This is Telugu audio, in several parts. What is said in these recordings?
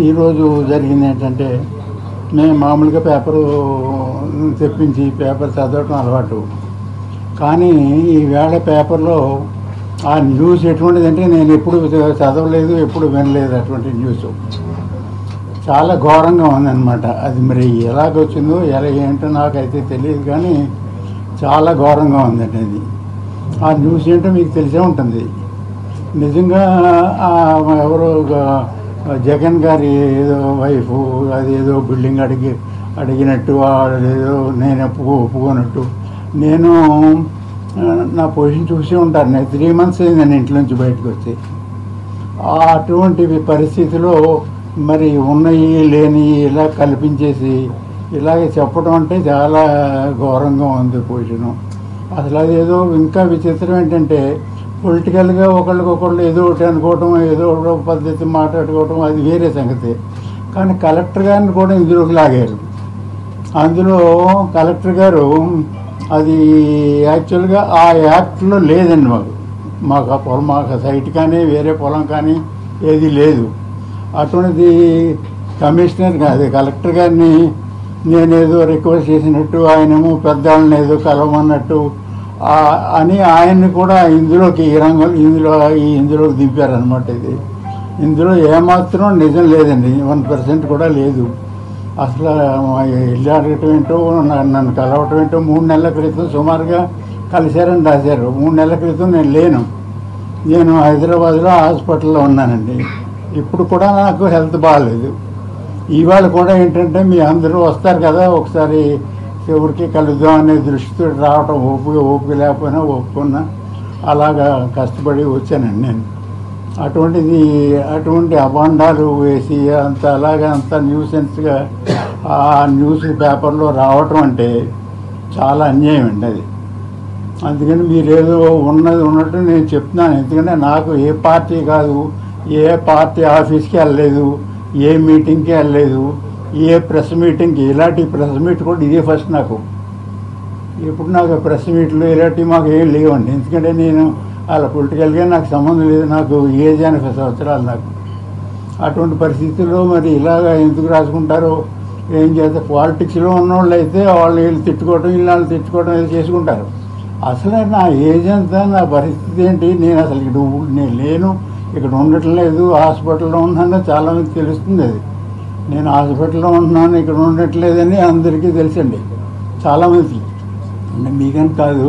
ఈరోజు జరిగింది ఏంటంటే, నేను మామూలుగా పేపరు తెప్పించి పేపర్ చదవటం అలవాటు. కానీ ఈవేళ పేపర్లో ఆ న్యూస్ ఎటువంటిదంటే నేను ఎప్పుడు చదవలేదు, ఎప్పుడు వినలేదు అటువంటి న్యూస్. చాలా ఘోరంగా ఉందన్నమాట. అది మరి ఎలాగొచ్చిందో ఎలా ఏంటో నాకైతే తెలియదు, కానీ చాలా ఘోరంగా ఉందండి అది. ఆ న్యూస్ ఏంటో మీకు తెలిసే ఉంటుంది. నిజంగా ఎవరో జగన్ గారి ఏదో వైఫ్ అదేదో బిల్డింగ్ అడిగినట్టు, అదేదో నేను ఒప్పుకోనట్టు. నేను నా పొజిషన్ చూసి ఉంటాను. నేను 3 months అయింది ఇంట్లో నుంచి బయటకు వచ్చి. అటువంటి పరిస్థితిలో మరి ఉన్నవి లేని ఇలా కల్పించేసి ఇలాగే చెప్పడం అంటే చాలా ఘోరంగా ఉంది పొజిషను. అసలు అదేదో ఇంకా విచిత్రం ఏంటంటే, పొలిటికల్గా ఒకళ్ళకొకళ్ళు ఏదో ఒకటి అనుకోవటం, ఏదో ఒక పద్ధతి మాట్లాడుకోవటం అది వేరే సంగతి. కానీ కలెక్టర్ గారిని కూడా ఇందులోకి లాగారు. అందులో కలెక్టర్ గారు అది యాక్చువల్గా ఆ యాక్ట్లో లేదండి. మాకు ఆ పొలం, మాకు సైట్ కానీ వేరే పొలం కానీ ఏది లేదు. అటువంటిది కమిషనర్ కాదు, కలెక్టర్ గారిని నేనేదో రిక్వెస్ట్ చేసినట్టు, ఆయనేమో పెద్దవాళ్ళని ఏదో కలవమన్నట్టు అని ఆయన్ని కూడా ఇందులోకి ఈ రంగం ఇందులోకి దింపారనమాట. ఇందులో ఏమాత్రం నిజం లేదండి, 1% కూడా లేదు. అసలు ఇల్లు అడగటం ఏంటో, నన్ను కలవటం ఏంటో 3 నెలల క్రితం సుమారుగా కలిశారని రాశారు. 3 నెలల క్రితం నేను లేను. నేను హైదరాబాద్లో హాస్పిటల్లో ఉన్నానండి. ఇప్పుడు కూడా నాకు హెల్త్ బాగాలేదు. ఇవాళ కూడా ఏంటంటే మీ అందరూ వస్తారు కదా, ఒకసారి ఎవరికి కలుద్దాం అనే దృష్టితో రావటం, ఓపిక లేకపోయినా ఒప్పుకున్నా అలాగా కష్టపడి వచ్చానండి నేను. అటువంటి అబాండాలు వేసి అంత న్యూసెన్స్గా ఆ న్యూస్ పేపర్లో రావటం అంటే చాలా అన్యాయం అండి అది. అందుకని మీరేదో ఉన్నట్టు నేను చెప్తున్నాను. ఎందుకంటే నాకు ఏ పార్టీ కాదు, ఏ పార్టీ ఆఫీస్కి వెళ్ళలేదు, ఏ మీటింగ్కి వెళ్ళలేదు, ఏ ప్రెస్ మీటింగ్కి. ఇలాంటి ప్రెస్ మీట్ కూడా ఇదే ఫస్ట్ నాకు. ఇప్పుడు నాకు ప్రెస్ మీట్లు ఇలాంటివి మాకు ఏం లేవండి. ఎందుకంటే నేను అలా పొలిటికల్గా నాకు సంబంధం లేదు. నాకు ఏజ్ 80 సంవత్సరాలు నాకు. అటువంటి పరిస్థితుల్లో మరి ఇలాగ ఎందుకు రాసుకుంటారో ఏం చేస్తే, పాలిటిక్స్లో ఉన్నవాళ్ళు అయితే వాళ్ళు వీళ్ళు తిట్టుకోవటం, వీళ్ళు తిట్టుకోవడం ఏదో చేసుకుంటారు. అసలు నా ఏజ్ అంతా, నా పరిస్థితి ఏంటి, నేను అసలు నేను లేను, ఇక్కడ ఉండట్లేదు, హాస్పిటల్లో ఉన్నానో చాలామంది తెలుస్తుంది. అది నేను హాస్పిటల్లో ఉంటున్నాను, ఇక్కడ ఉండట్లేదని అందరికీ తెలుసండి, చాలామందికి. మీకని కాదు.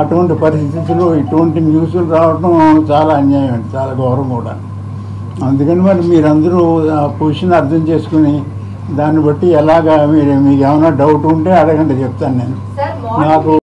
అటువంటి పరిస్థితుల్లో ఇటువంటి న్యూస్లు రావడం చాలా అన్యాయం అండి, చాలా ఘోరం కూడా. అందుకని మరి మీరందరూ ఆ పొజిషన్ అర్థం చేసుకుని దాన్ని బట్టి ఎలాగా మీకు ఏమైనా డౌట్ ఉంటే అడగండి, చెప్తాను నేను. నాకు